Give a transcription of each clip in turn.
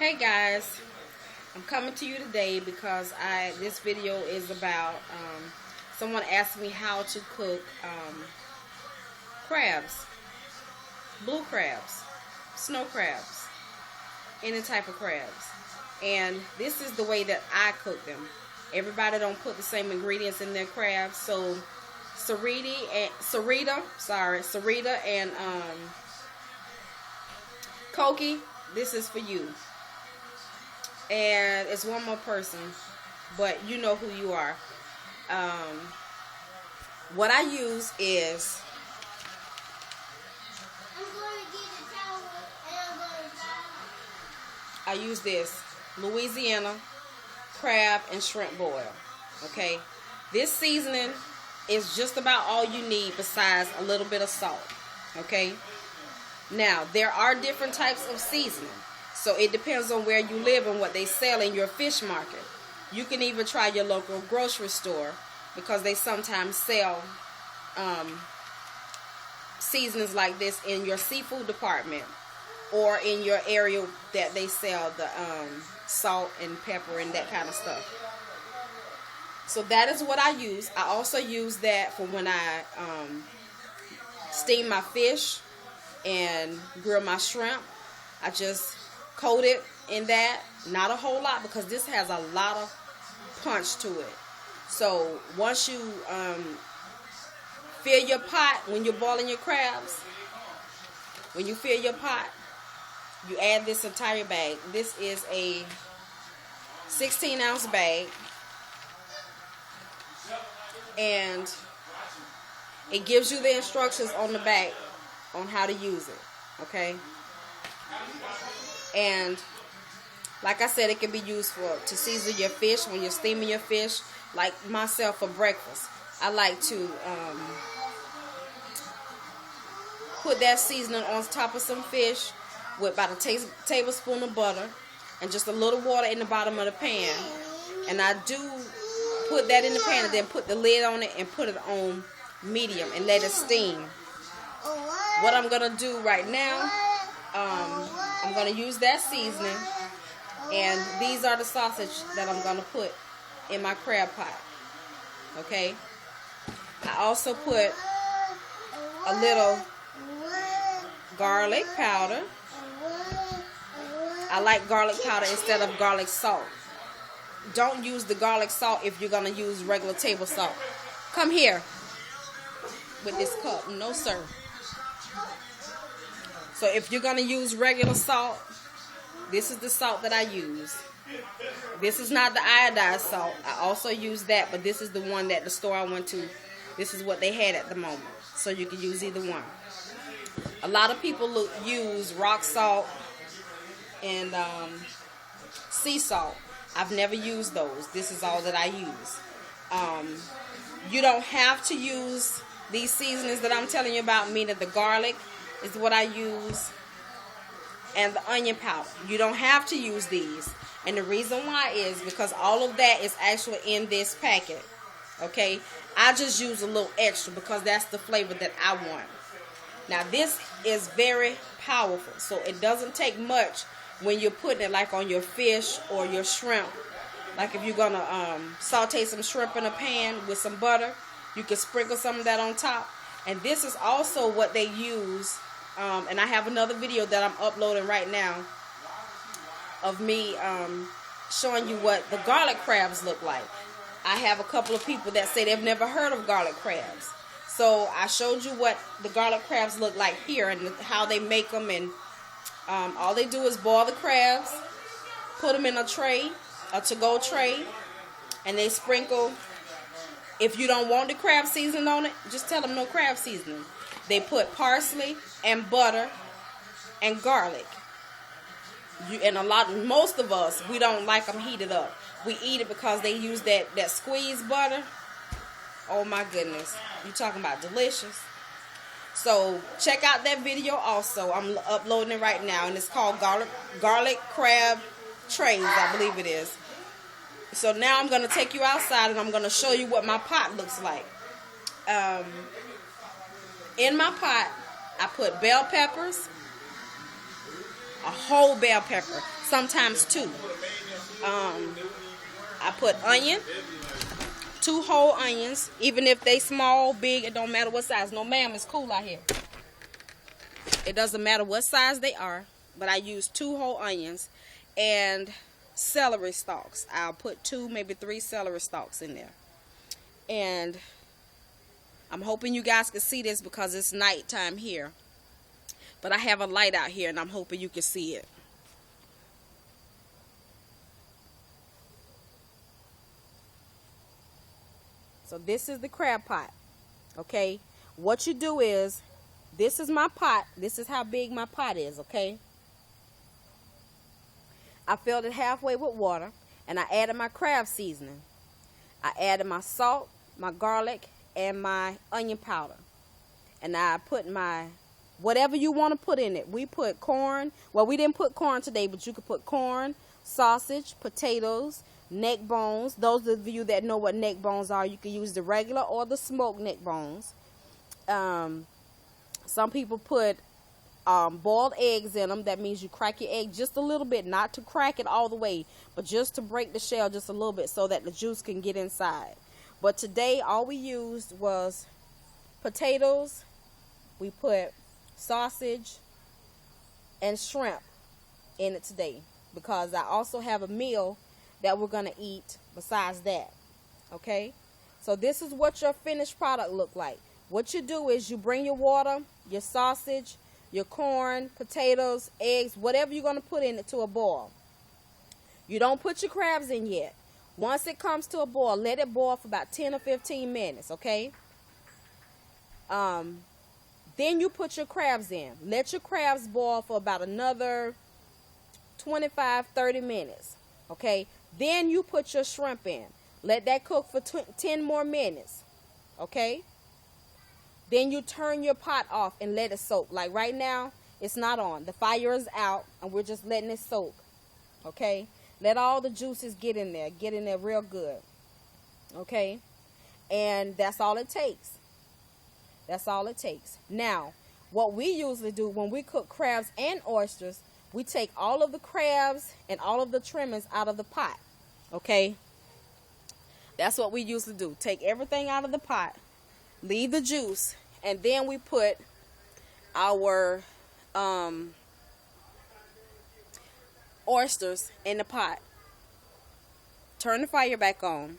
Hey guys, I'm coming to you today because this video is about someone asked me how to cook crabs, blue crabs, snow crabs, any type of crabs, and this is the way that I cook them. Everybody don't put the same ingredients in their crabs, so Sarita and Koki, this is for you. And it's one more person, but you know who you are. What I use is I use this Louisiana crab and shrimp boil. Okay, this seasoning is just about all you need besides a little bit of salt. Okay, now there are different types of seasoning. So it depends on where you live and what they sell in your fish market. You can even try your local grocery store because they sometimes sell seasonings like this in your seafood department or in your area that they sell the salt and pepper and that kind of stuff. So that is what I use. I also use that for when I steam my fish and grill my shrimp. I just coat it in that, not a whole lot because this has a lot of punch to it. So once you fill your pot, when you're boiling your crabs, when you fill your pot, you add this entire bag. This is a 16-ounce bag, and it gives you the instructions on the back on how to use it. Okay. And like I said, it can be used to season your fish when you're steaming your fish. Like myself for breakfast, I like to put that seasoning on top of some fish with about a tablespoon of butter and just a little water in the bottom of the pan. And I do put that in the pan and then put the lid on it and put it on medium and let it steam. What I'm going to do right now, I'm going to use that seasoning, and these are the sausage that I'm going to put in my crab pot. Okay? I also put a little garlic powder. I like garlic powder instead of garlic salt. Don't use the garlic salt if you're going to use regular table salt. Come here with this cup. No, sir. So if you're going to use regular salt, this is the salt that I use. This is not the iodized salt. I also use that, but this is the one that the store I went to, this is what they had at the moment. So you can use either one. A lot of people use rock salt and sea salt. I've never used those. This is all that I use. You don't have to use these seasonings that I'm telling you about, meaning the garlic is what I use, and the onion powder. You don't have to use these, and the reason why is because all of that is actually in this packet. Okay, I just use a little extra because that's the flavor that I want. Now this is very powerful, so it doesn't take much when you're putting it like on your fish or your shrimp. Like if you're gonna saute some shrimp in a pan with some butter, you can sprinkle some of that on top. And this is also what they use. And I have another video that I'm uploading right now of me showing you what the garlic crabs look like. I have a couple of people that say they've never heard of garlic crabs. So I showed you what the garlic crabs look like here and how they make them. And all they do is boil the crabs, put them in a tray, a to-go tray, and they sprinkle. If you don't want the crab seasoning on it, just tell them no crab seasoning. They put parsley and butter and garlic. Most of us, we don't like them heated up. We eat it because they use that squeezed butter. Oh my goodness. You're talking about delicious. So check out that video also. I'm uploading it right now, and it's called garlic crab trays, I believe it is. So now I'm going to take you outside and I'm going to show you what my pot looks like. In my pot, I put bell peppers, a whole bell pepper, sometimes two. I put onion, 2 whole onions, even if they small, big, it don't matter what size. No ma'am, it's cool out here. It doesn't matter what size they are, but I use 2 whole onions and celery stalks. I'll put 2, maybe 3 celery stalks in there. And I'm hoping you guys can see this because it's nighttime here. But I have a light out here and I'm hoping you can see it. So this is the crab pot. Okay? What you do is, this is my pot. This is how big my pot is, okay? I filled it halfway with water and I added my crab seasoning. I added my salt, my garlic, and my onion powder. And I put my, whatever you want to put in it. We put corn. Well, we didn't put corn today, but you could put corn, sausage, potatoes, neck bones. Those of you that know what neck bones are, you can use the regular or the smoked neck bones. Some people put boiled eggs in them. That means you crack your egg just a little bit, not to crack it all the way, but just to break the shell just a little bit so that the juice can get inside. But today all we used was potatoes. We put sausage and shrimp in it today because I also have a meal that we're going to eat besides that. Okay? So this is what your finished product look like. What you do is you bring your water, your sausage, your corn, potatoes, eggs, whatever you're going to put in it to a boil. You don't put your crabs in yet. Once it comes to a boil, let it boil for about 10 or 15 minutes, okay? Then you put your crabs in. Let your crabs boil for about another 25, 30 minutes, okay? Then you put your shrimp in. Let that cook for 10 more minutes, okay? Then you turn your pot off and let it soak. Like right now, it's not on. The fire is out, and we're just letting it soak, okay? Let all the juices get in there real good, okay? And that's all it takes. That's all it takes. Now, what we usually do when we cook crabs and oysters, we take all of the crabs and all of the trimmings out of the pot, okay? That's what we usually do. Take everything out of the pot, leave the juice, and then we put our oysters in the pot. Turn the fire back on,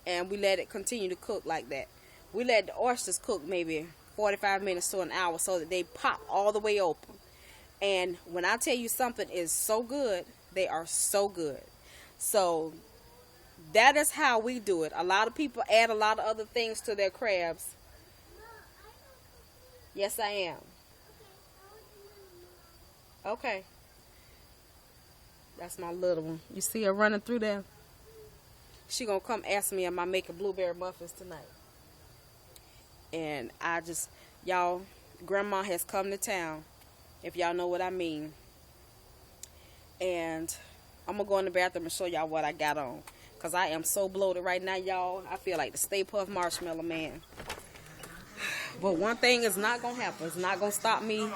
and we let it continue to cook like that. We let the oysters cook maybe 45 minutes to an hour so that they pop all the way open. And when I tell you something is so good, they are so good. So that is how we do it. A lot of people add a lot of other things to their crabs. Yes, I am. Okay. That's my little one. You see her running through there? She gonna come ask me, am I making blueberry muffins tonight? And I just, y'all, Grandma has come to town, if y'all know what I mean. And I'm gonna go in the bathroom and show y'all what I got on, because I am so bloated right now, y'all. I feel like the Stay Puft Marshmallow Man. But one thing is not gonna happen. It's not gonna stop me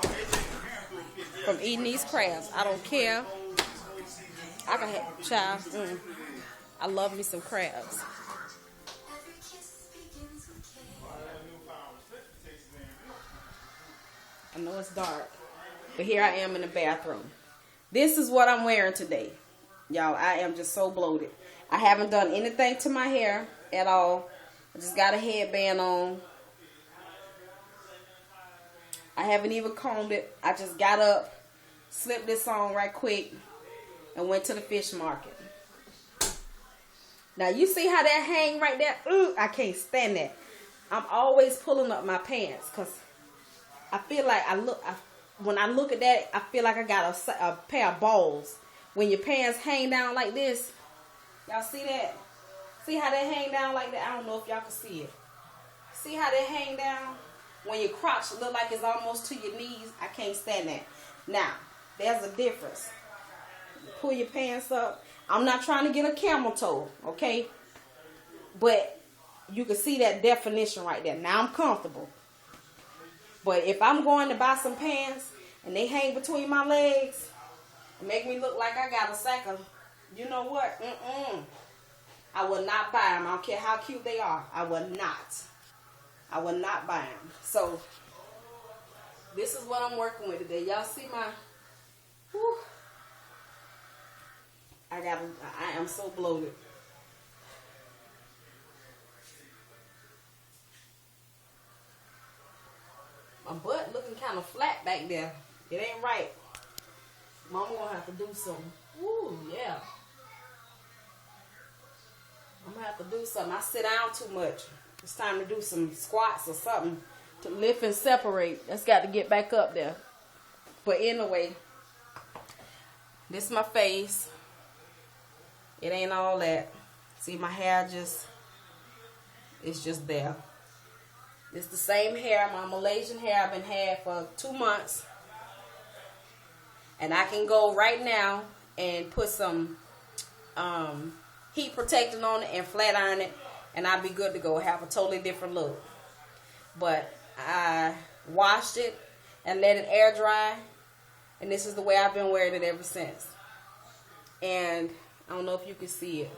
from eating these crabs. I don't care. I can have, child. I love me some crabs. I know it's dark, but here I am in the bathroom. This is what I'm wearing today. Y'all, I am just so bloated. I haven't done anything to my hair at all. I just got a headband on. I haven't even combed it. I just got up, slipped this on right quick, and went to the fish market. Now, you see how that hang right there? Ooh, I can't stand that. I'm always pulling up my pants because I feel like when I look at that, I feel like I got a pair of balls. When your pants hang down like this, y'all see that? See how they hang down like that? I don't know if y'all can see it. See how they hang down? When your crotch look like it's almost to your knees, I can't stand that. Now, there's a difference. Pull your pants up. I'm not trying to get a camel toe, okay? But you can see that definition right there. Now I'm comfortable. But if I'm going to buy some pants and they hang between my legs, Make me look like I got a sack of, you know what? I will not buy them. I don't care how cute they are. I will not. I will not buy them. So, this is what I'm working with today. Y'all see my, whew, I am so bloated. My butt looking kind of flat back there. It ain't right. Mama gonna have to do something. Ooh, yeah. I'm gonna have to do something. I sit down too much. It's time to do some squats or something to lift and separate. That's got to get back up there. But anyway, this is my face. It ain't all that. See, my hair it's just there. It's the same hair, my Malaysian hair I've been had for 2 months. And I can go right now and put some heat protectant on it and flat iron it, and I'll be good to go. Have a totally different look. But I washed it and let it air dry, and this is the way I've been wearing it ever since. And I don't know if you can see it,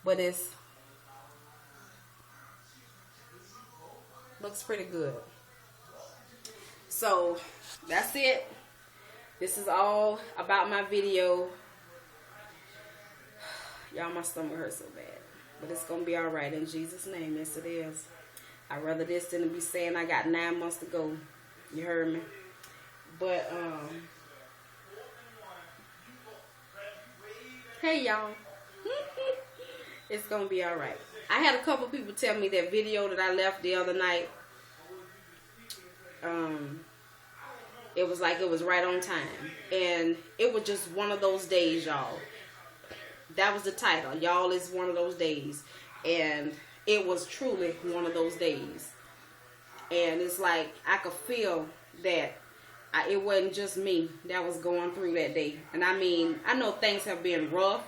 but looks pretty good. So that's it. This is all about my video. Y'all, my stomach hurts so bad. But it's going to be alright in Jesus' name. Yes, it is. I'd rather this than to be saying I got 9 months to go. You heard me? But, hey, y'all. It's going to be alright. I had a couple people tell me that video that I left the other night, it was like it was right on time. And it was just one of those days, y'all. That was the title. Y'all, is one of those days. And it was truly one of those days. And it's like I could feel that it wasn't just me that was going through that day. And I mean, I know things have been rough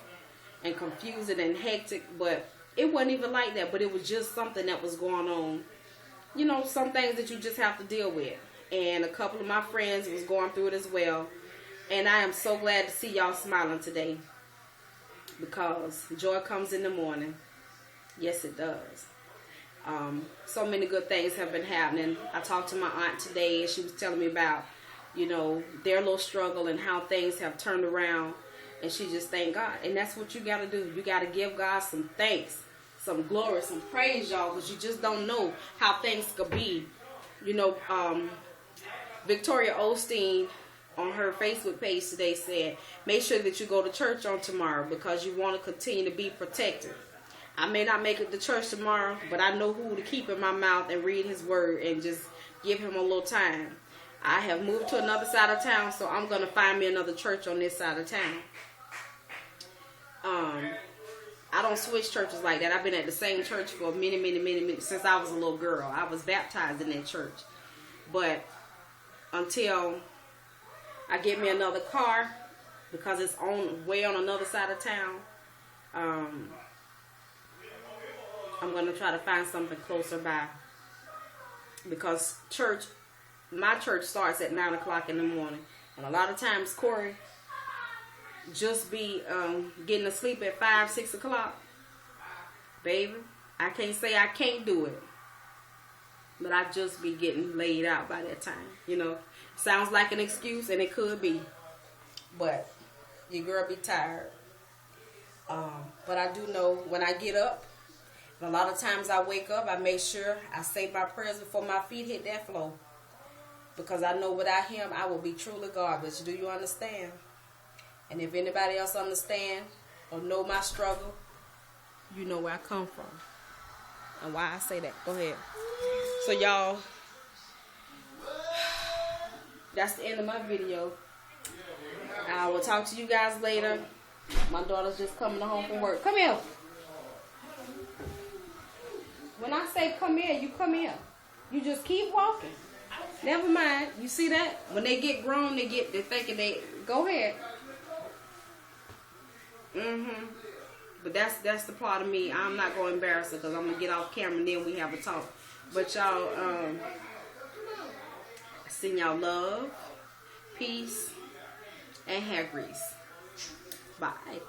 and confusing and hectic, but it wasn't even like that. But it was just something that was going on. You know, some things that you just have to deal with. And a couple of my friends was going through it as well. And I am so glad to see y'all smiling today. Because joy comes in the morning. Yes, it does. So many good things have been happening. I talked to my aunt today, and she was telling me about, you know, their little struggle and how things have turned around. And she just thanked God. And that's what you got to do. You got to give God some thanks, some glory, some praise, y'all, because you just don't know how things could be. You know, Victoria Osteen on her Facebook page today said, make sure that you go to church on tomorrow because you want to continue to be protected. I may not make it to church tomorrow, but I know who to keep in my mouth and read his word and just give him a little time. I have moved to another side of town, so I'm going to find me another church on this side of town. I don't switch churches like that. I've been at the same church for many, since I was a little girl. I was baptized in that church. But until I get me another car, because it's way on another side of town, I'm going to try to find something closer by. Because my church starts at 9 o'clock in the morning. And a lot of times, Corey just be getting asleep at 5, 6 o'clock. Baby, I can't say I can't do it. But I just be getting laid out by that time. You know, sounds like an excuse, and it could be. But your girl be tired. But I do know when I get up, and a lot of times I wake up, I make sure I say my prayers before my feet hit that floor. Because I know without him, I will be truly garbage. Do you understand? And if anybody else understand or know my struggle, you know where I come from. And why I say that. Go ahead. So y'all, that's the end of my video. I will talk to you guys later. My daughter's just coming home from work. Come here. When I say come here, you come here. You just keep walking. Never mind. You see that? When they get grown, they're thinking they go ahead. But that's the part of me. I'm not going to embarrass her because I'm going to get off camera and then we have a talk. But y'all, I send y'all love, peace, and hair grease. Bye.